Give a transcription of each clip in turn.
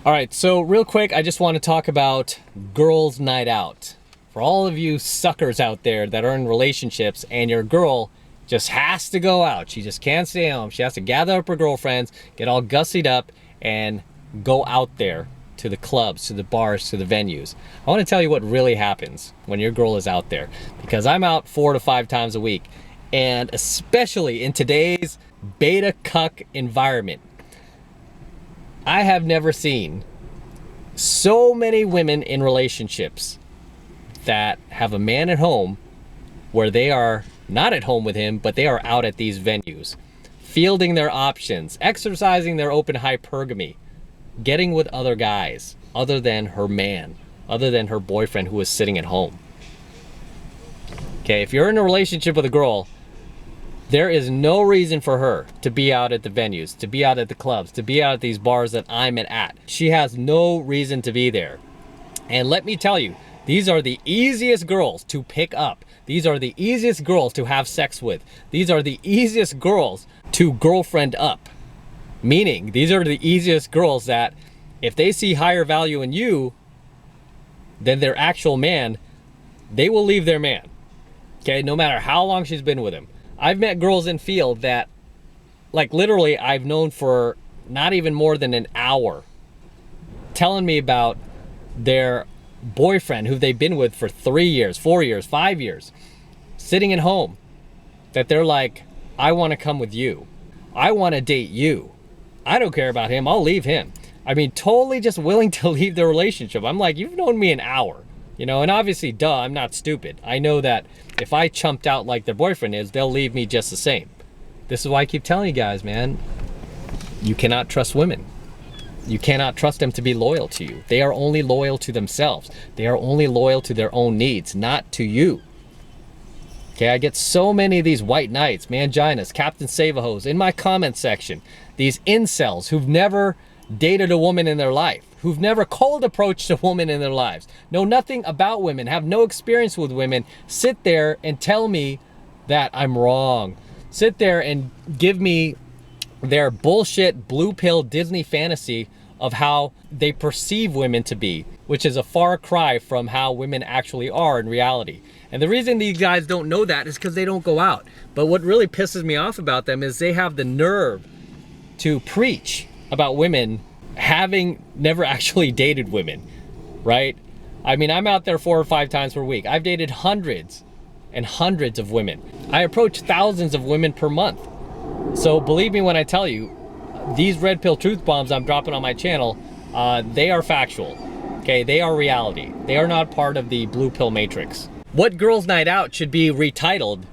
All right, so real quick, I just want to talk about girls' night out. For all of you suckers out there that are in relationships and your girl just has to go out, she just can't stay home, she has to gather up her girlfriends, get all gussied up, and go out there to the clubs, to the bars, to the venues. I want to tell you what really happens when your girl is out there, because I'm out 4 to 5 times a week, and especially in today's beta cuck environment, I have never seen so many women in relationships that have a man at home where they are not at home with him, but they are out at these venues, fielding their options, exercising their open hypergamy, getting with other guys other than her man, other than her boyfriend who is sitting at home. Okay, if you're in a relationship with a girl, there is no reason for her to be out at the venues, to be out at the clubs, to be out at these bars that I'm at. She has no reason to be there. And let me tell you, these are the easiest girls to pick up. These are the easiest girls to have sex with. These are the easiest girls to girlfriend up. Meaning, these are the easiest girls that if they see higher value in you than their actual man, they will leave their man. Okay, no matter how long she's been with him. I've met girls in field that, like literally, I've known for not even more than an hour, telling me about their boyfriend who they've been with for 3 years, 4 years, 5 years, sitting at home, that they're like, I want to come with you. I want to date you. I don't care about him. I'll leave him. I mean, totally just willing to leave the relationship. I'm like, you've known me an hour. You know, and obviously, duh, I'm not stupid. I know that if I chumped out like their boyfriend is, they'll leave me just the same. This is why I keep telling you guys, man, you cannot trust women. You cannot trust them to be loyal to you. They are only loyal to themselves. They are only loyal to their own needs, not to you. Okay, I get so many of these white knights, manginas, Captain Save-A-Hos in my comment section. These incels who've never dated a woman in their life, who've never cold approached a woman in their lives, know nothing about women, have no experience with women, sit there and tell me that I'm wrong. Sit there and give me their bullshit blue pill Disney fantasy of how they perceive women to be, which is a far cry from how women actually are in reality. And the reason these guys don't know that is because they don't go out. But what really pisses me off about them is they have the nerve to preach about women having never actually dated women, right? I mean, I'm out there 4 or 5 times per week. I've dated hundreds and hundreds of women. I approach thousands of women per month. So believe me when I tell you, these red pill truth bombs I'm dropping on my channel, they are factual, okay? They are reality. They are not part of the blue pill matrix. What Girls Night Out should be retitled,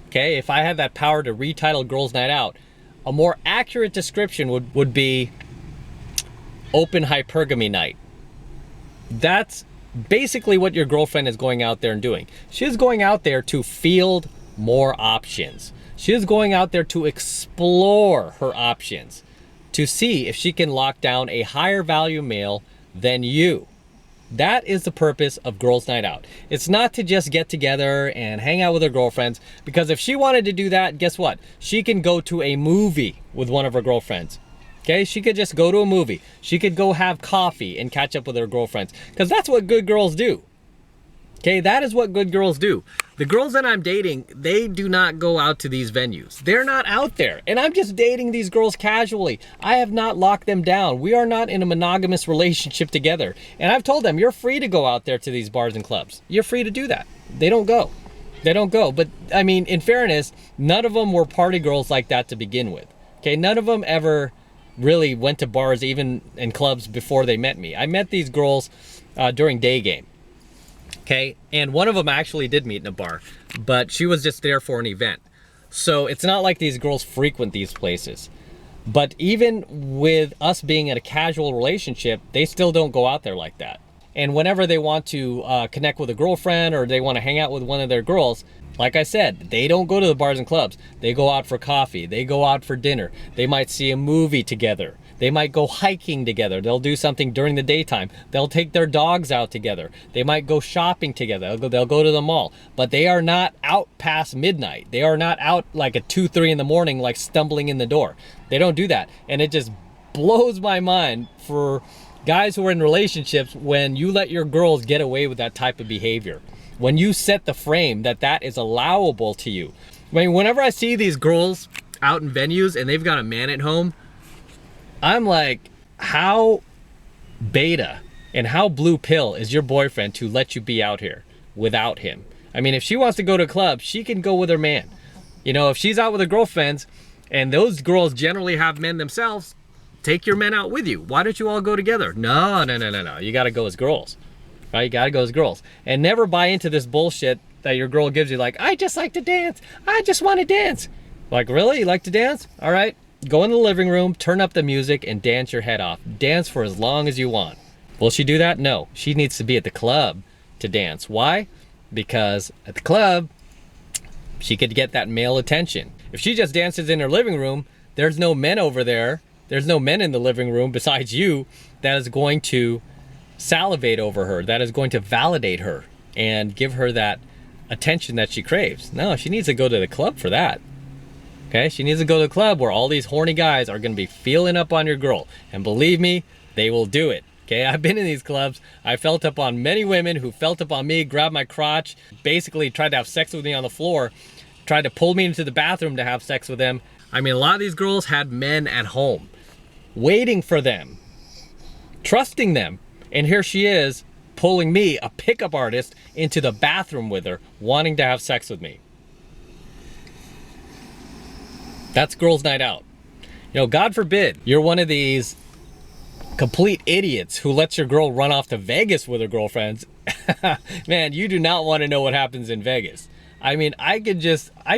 okay? If I had that power to retitle Girls Night Out, a more accurate description would be Open Hypergamy Night. That's basically what your girlfriend is going out there and doing. She is going out there to field more options. She is going out there to explore her options, to see if she can lock down a higher value male than you. That is the purpose of Girls Night Out. It's not to just get together and hang out with her girlfriends, because if she wanted to do that, guess what? She can go to a movie with one of her girlfriends. Okay, she could just go to a movie. She could go have coffee and catch up with her girlfriends, because that's what good girls do. Okay, that is what good girls do. The girls that I'm dating, they do not go out to these venues. They're not out there. And I'm just dating these girls casually. I have not locked them down. We are not in a monogamous relationship together. And I've told them, you're free to go out there to these bars and clubs. You're free to do that. They don't go. They don't go. But I mean, in fairness, none of them were party girls like that to begin with. Okay, none of them ever really went to bars, even in clubs, before they met me. I met these girls during day game. Okay, and one of them I actually did meet in a bar, but she was just there for an event. So it's not like these girls frequent these places. But even with us being in a casual relationship, they still don't go out there like that. And whenever they want to connect with a girlfriend, or they want to hang out with one of their girls, like I said, they don't go to the bars and clubs. They go out for coffee. They go out for dinner. They might see a movie together. They might go hiking together. They'll do something during the daytime. They'll take their dogs out together. They might go shopping together. They'll go to the mall. But they are not out past midnight. They are not out like at 2, 3 in the morning, like stumbling in the door. They don't do that. And it just blows my mind for Guys who are in relationships, when you let your girls get away with that type of behavior, when you set the frame that that is allowable to you. I mean, whenever I see these girls out in venues and they've got a man at home, I'm like, how beta and how blue pill is your boyfriend to let you be out here without him? I mean, if she wants to go to a club, she can go with her man. You know, if she's out with her girlfriends, and those girls generally have men themselves, take your men out with you. Why don't you all go together? No. You gotta go as girls, right? You gotta go as girls. And never buy into this bullshit that your girl gives you, like, I just like to dance. I just want to dance. Like, really? You like to dance? All right. Go in the living room, turn up the music, and dance your head off. Dance for as long as you want. Will she do that? No. She needs to be at the club to dance. Why? Because at the club, she could get that male attention. If she just dances in her living room, there's no men over there. There's no men in the living room besides you that is going to salivate over her, that is going to validate her and give her that attention that she craves. No, she needs to go to the club for that. Okay, she needs to go to the club where all these horny guys are going to be feeling up on your girl. And believe me, they will do it. Okay, I've been in these clubs. I felt up on many women who felt up on me, grabbed my crotch, basically tried to have sex with me on the floor, tried to pull me into the bathroom to have sex with them. I mean, a lot of these girls had men at home, waiting for them, trusting them. And here she is, pulling me, a pickup artist, into the bathroom with her, wanting to have sex with me. That's girls' night out. You know, God forbid you're one of these complete idiots who lets your girl run off to Vegas with her girlfriends. Man, you do not want to know what happens in Vegas. I mean, I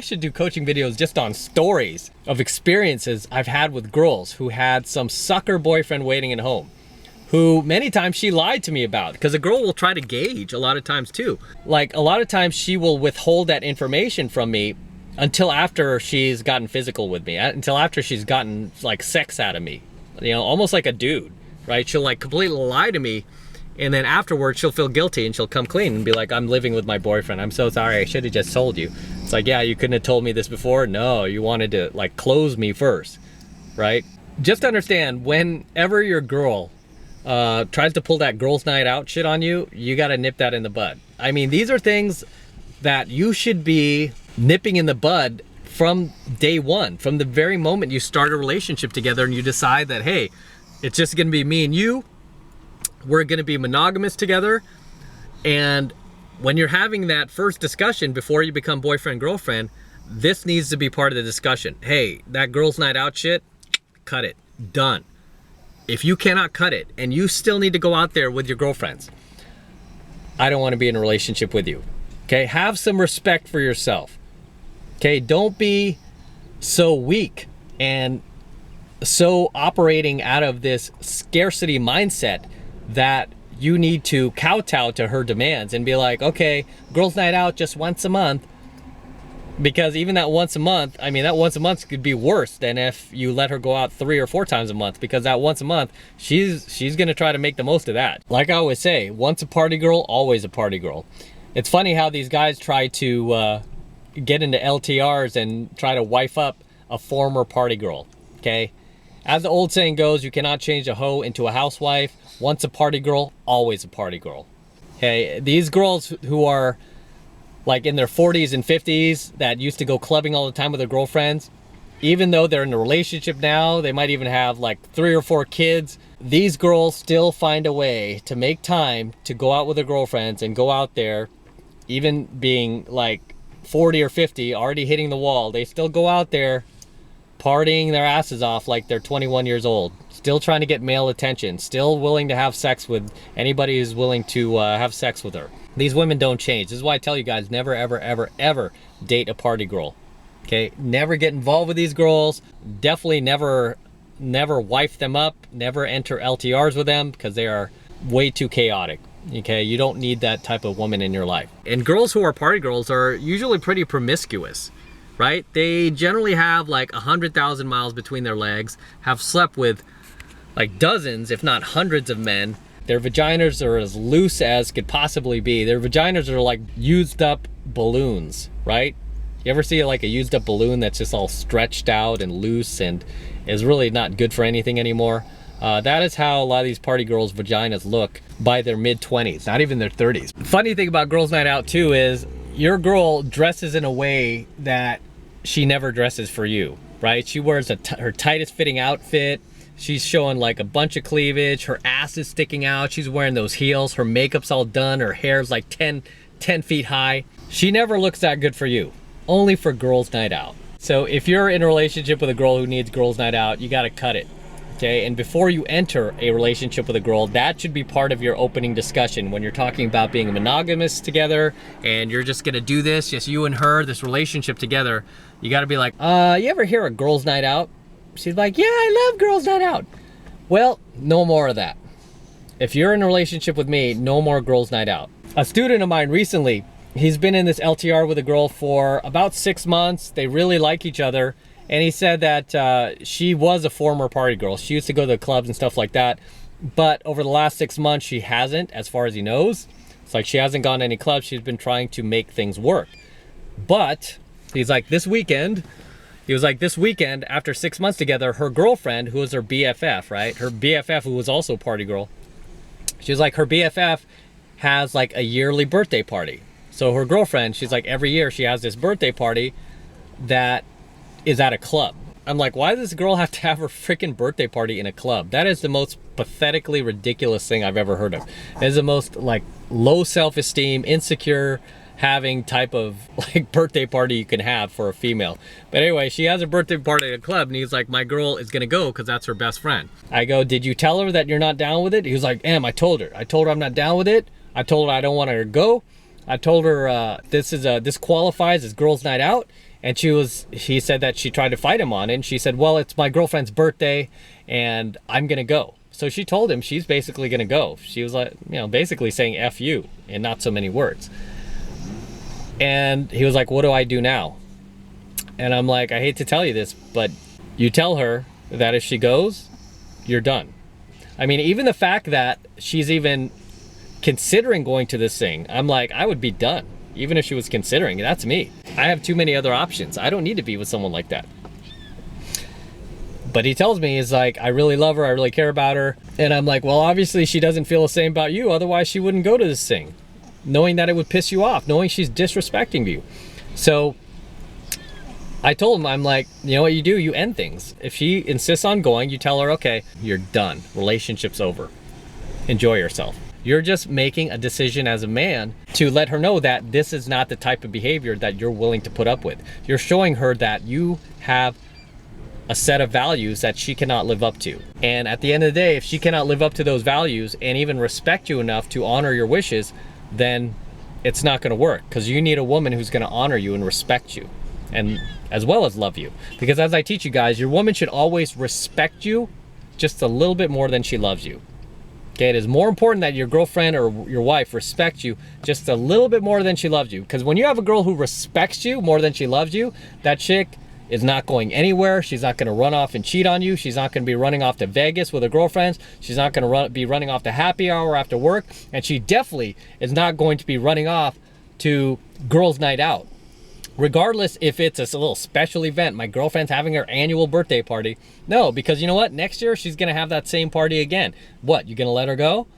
should do coaching videos just on stories of experiences I've had with girls who had some sucker boyfriend waiting at home, who many times she lied to me about, because a girl will try to gauge a lot of times too. Like, a lot of times she will withhold that information from me until after she's gotten physical with me, until after she's gotten like sex out of me, you know, almost like a dude, right? She'll like completely lie to me, and then afterwards she'll feel guilty and she'll come clean and be like, I'm living with my boyfriend. I'm so sorry. I should have just told you. It's like, yeah, you couldn't have told me this before. No, you wanted to like close me first, right? Just understand, whenever your girl tries to pull that girls' night out shit on you, you got to nip that in the bud. I mean, these are things that you should be nipping in the bud from day one, from the very moment you start a relationship together and you decide that, hey, it's just gonna be me and you, we're gonna be monogamous together. And when you're having that first discussion before you become boyfriend, girlfriend, this needs to be part of the discussion. Hey, that girls' night out shit, cut it, done. If you cannot cut it and you still need to go out there with your girlfriends, I don't want to be in a relationship with you. Okay, have some respect for yourself. Okay, don't be so weak and so operating out of this scarcity mindset that you need to kowtow to her demands and be like, okay, girls' night out just once a month. Because even that once a month, I mean, that once a month could be worse than if you let her go out 3 or 4 times a month, because that once a month, she's gonna try to make the most of that. Like I always say, once a party girl, always a party girl. It's funny how these guys try to get into LTRs and try to wife up a former party girl, okay? As the old saying goes, you cannot change a hoe into a housewife. Once a party girl, always a party girl. Okay, these girls who are like in their 40s and 50s that used to go clubbing all the time with their girlfriends, even though they're in a relationship now, they might even have like 3 or 4 kids, these girls still find a way to make time to go out with their girlfriends and go out there, even being like 40 or 50, already hitting the wall. They still go out there partying their asses off like they're 21 years old, still trying to get male attention, still willing to have sex with anybody who's willing to have sex with her. These women don't change. This is why I tell you guys, never, ever, ever, ever date a party girl. Okay, never get involved with these girls. Definitely never wife them up. Never enter LTRs with them, because they are way too chaotic. Okay, you don't need that type of woman in your life. And girls who are party girls are usually pretty promiscuous, right? They generally have like 100,000 miles between their legs, have slept with like dozens, if not hundreds of men. Their vaginas are as loose as could possibly be. Their vaginas are like used up balloons, right? You ever see like a used up balloon that's just all stretched out and loose and is really not good for anything anymore? That is how a lot of these party girls' vaginas look by their mid-20s, not even their 30s. Funny thing about girls' night out too is your girl dresses in a way that she never dresses for you, right? She wears her tightest fitting outfit. She's showing like a bunch of cleavage. Her ass is sticking out. She's wearing those heels. Her makeup's all done. Her hair's like 10 feet high. She never looks that good for you, only for girls' night out. So if you're in a relationship with a girl who needs girls' night out, you gotta cut it. Okay, and before you enter a relationship with a girl, that should be part of your opening discussion when you're talking about being monogamous together and you're just gonna do this, just you and her, this relationship together. You gotta be like, you ever hear of girls' night out? She's like, yeah, I love girls' night out. Well, no more of that. If you're in a relationship with me, no more girls' night out. A student of mine recently, he's been in this LTR with a girl for about 6 months. They really like each other. And he said that she was a former party girl. She used to go to clubs and stuff like that. But over the last 6 months, she hasn't, as far as he knows. It's like she hasn't gone to any clubs. She's been trying to make things work. But he's like, this weekend, after 6 months together, her girlfriend, who was her BFF, right? Her BFF, who was also a party girl. She was like, her BFF has like a yearly birthday party. So her girlfriend, she's like, every year she has this birthday party that is at a club. I'm like, why does this girl have to have her freaking birthday party in a club? That is the most pathetically ridiculous thing I've ever heard of. It is the most like low self-esteem, insecure having type of like birthday party you can have for a female. But anyway, she has a birthday party at a club and he's like, my girl is gonna go because that's her best friend. I go, did you tell her that you're not down with it? He was like, I told her I'm not down with it. I told her I don't want her to go. I told her this qualifies as girls' night out. And he said that she tried to fight him on it. And she said, well, it's my girlfriend's birthday and I'm gonna go. So she told him she's basically gonna go. She was like, basically saying F you in not so many words. And he was like, what do I do now? And I'm like, I hate to tell you this, but you tell her that if she goes, you're done. I mean, even the fact that she's even considering going to this thing, I'm like, I would be done. Even if she was considering, that's me. I have too many other options. I don't need to be with someone like that. But he tells me, he's like, I really love her, I really care about her. And I'm like, well, obviously she doesn't feel the same about you, otherwise she wouldn't go to this thing. Knowing that it would piss you off, knowing she's disrespecting you. So I told him, I'm like, you know what you do? You end things. If she insists on going, you tell her, okay, you're done. Relationship's over. Enjoy yourself. You're just making a decision as a man to let her know that this is not the type of behavior that you're willing to put up with. You're showing her that you have a set of values that she cannot live up to. And at the end of the day, if she cannot live up to those values and even respect you enough to honor your wishes, then it's not gonna work, because you need a woman who's gonna honor you and respect you, and as well as love you. Because as I teach you guys, your woman should always respect you just a little bit more than she loves you. Okay, it is more important that your girlfriend or your wife respects you just a little bit more than she loves you. Because when you have a girl who respects you more than she loves you, that chick is not going anywhere. She's not gonna run off and cheat on you. She's not gonna be running off to Vegas with her girlfriends. She's not gonna be running off to happy hour after work. And she definitely is not going to be running off to girls' night out. Regardless if it's a little special event, my girlfriend's having her annual birthday party. No, because you know what? Next year, she's gonna have that same party again. What, you gonna let her go?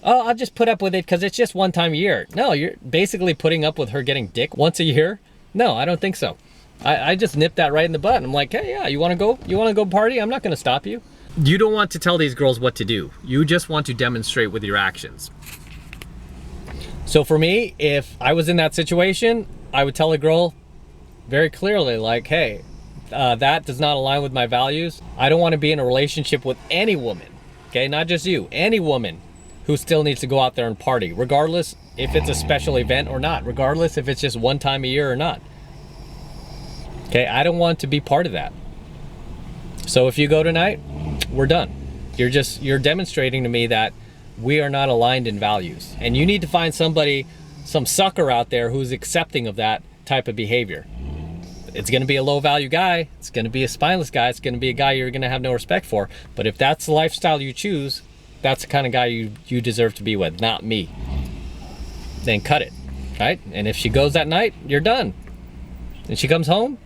Oh, I'll just put up with it because it's just one time a year. No, you're basically putting up with her getting dick once a year? No, I don't think so. I just nipped that right in the butt. I'm like, hey, yeah, you wanna go party? I'm not gonna stop you. You don't want to tell these girls what to do. You just want to demonstrate with your actions. So for me, if I was in that situation, I would tell a girl very clearly, like, hey, that does not align with my values. I don't want to be in a relationship with any woman, okay? Not just you, any woman who still needs to go out there and party, regardless if it's a special event or not, regardless if it's just one time a year or not. Okay, I don't want to be part of that. So if you go tonight, we're done. You're demonstrating to me that we are not aligned in values. And you need to find somebody, some sucker out there who's accepting of that type of behavior. It's gonna be a low value guy, it's gonna be a spineless guy, it's gonna be a guy you're gonna have no respect for. But if that's the lifestyle you choose, that's the kind of guy you deserve to be with, not me. Then cut it, right? And if she goes that night, you're done. And she comes home,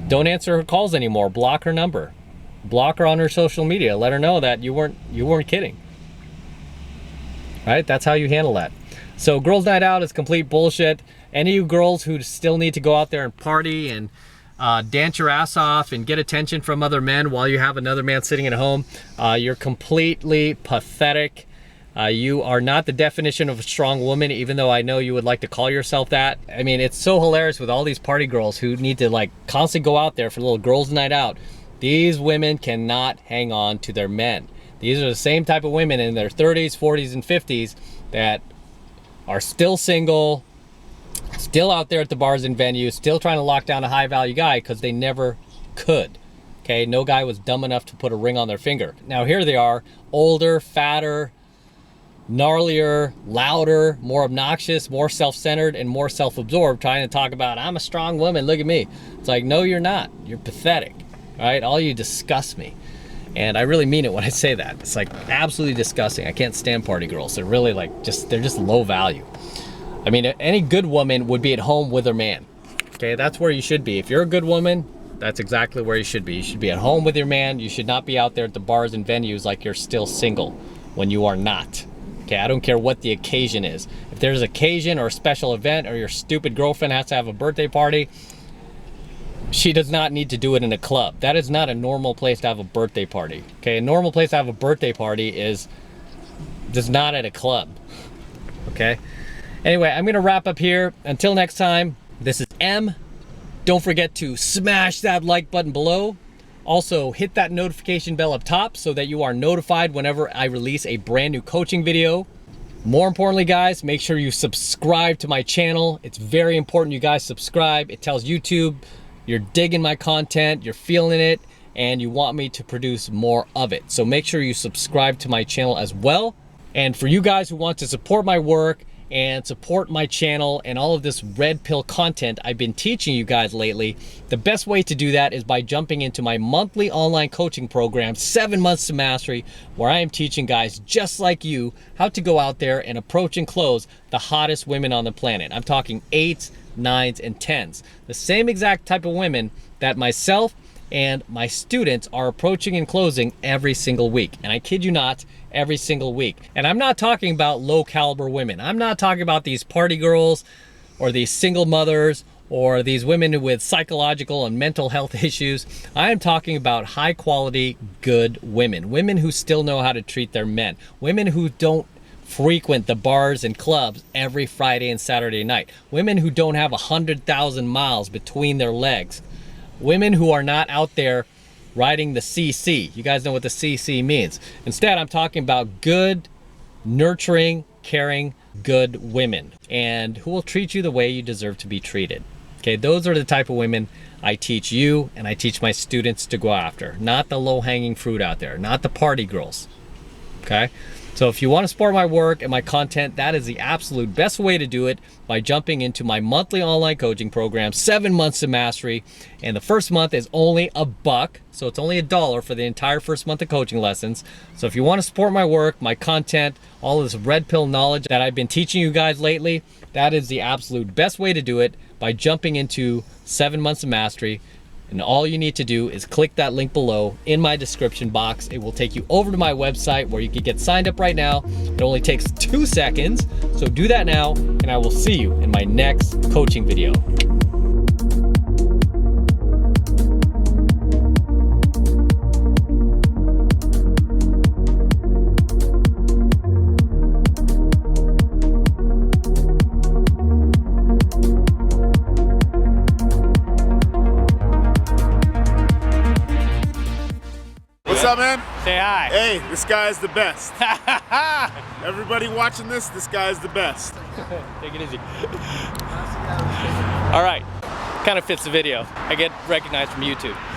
don't answer her calls anymore, block her number. block her on her social media. Let her know that you weren't kidding. Right? That's how you handle that. So girls' night out is complete bullshit. Any of you girls who still need to go out there and party and dance your ass off and get attention from other men while you have another man sitting at home, you're completely pathetic. You are not the definition of a strong woman, even though I know you would like to call yourself that. I mean, it's so hilarious with all these party girls who need to like constantly go out there for a little girls' night out. These women cannot hang on to their men. These are the same type of women in their 30s, 40s, and 50s that are still single, still out there at the bars and venues, still trying to lock down a high-value guy because they never could. Okay, no guy was dumb enough to put a ring on their finger. Now here they are, older, fatter, gnarlier, louder, more obnoxious, more self-centered, and more self-absorbed, trying to talk about, I'm a strong woman, look at me. It's like, no, you're not. You're pathetic, right? All you disgust me. And I really mean it when I say that. It's like absolutely disgusting. I can't stand party girls. They're really like they're just low value. I mean, any good woman would be at home with her man. Okay, that's where you should be. If you're a good woman, that's exactly where you should be. You should be at home with your man. You should not be out there at the bars and venues like you're still single when you are not. Okay, I don't care what the occasion is. If there's an occasion or a special event or your stupid girlfriend has to have a birthday party, she does not need to do it in a club. That is not a normal place to have a birthday party. Okay, a normal place to have a birthday party is just not at a club. Okay? Anyway, I'm gonna wrap up here. Until next time, this is M. Don't forget to smash that like button below. Also, hit that notification bell up top so that you are notified whenever I release a brand new coaching video. More importantly, guys, make sure you subscribe to my channel. It's very important you guys subscribe. It tells YouTube you're digging my content, you're feeling it, and you want me to produce more of it. So make sure you subscribe to my channel as well. And for you guys who want to support my work and support my channel and all of this red pill content I've been teaching you guys lately, the best way to do that is by jumping into my monthly online coaching program, 7 Months to Mastery, where I am teaching guys just like you how to go out there and approach and close the hottest women on the planet. I'm talking 8s, 9s, and 10s. The same exact type of women that myself and my students are approaching and closing every single week. And I kid you not, every single week. And I'm not talking about low caliber women. I'm not talking about these party girls or these single mothers or these women with psychological and mental health issues. I am talking about high quality, good women. Women who still know how to treat their men. Women who don't frequent the bars and clubs every Friday and Saturday night. Women who don't have 100,000 miles between their legs. Women who are not out there riding the CC. You guys know what the CC means. Instead, I'm talking about good, nurturing, caring, good women, and who will treat you the way you deserve to be treated. Okay, those are the type of women I teach you and I teach my students to go after. Not the low-hanging fruit out there, not the party girls. Okay? So if you want to support my work and my content, that is the absolute best way to do it, by jumping into my monthly online coaching program, 7 Months to Mastery. And the first month is only $1, so it's only $1 for the entire first month of coaching lessons. So if you want to support my work, my content, all this red pill knowledge that I've been teaching you guys lately, that is the absolute best way to do it, by jumping into 7 Months to Mastery. And all you need to do is click that link below in my description box. It will take you over to my website where you can get signed up right now. It only takes 2 seconds. So do that now, and I will see you in my next coaching video. What's up, man? Say hi. Hey, this guy is the best. Everybody watching this guy is the best. Take it easy. All right, kind of fits the video. I get recognized from YouTube.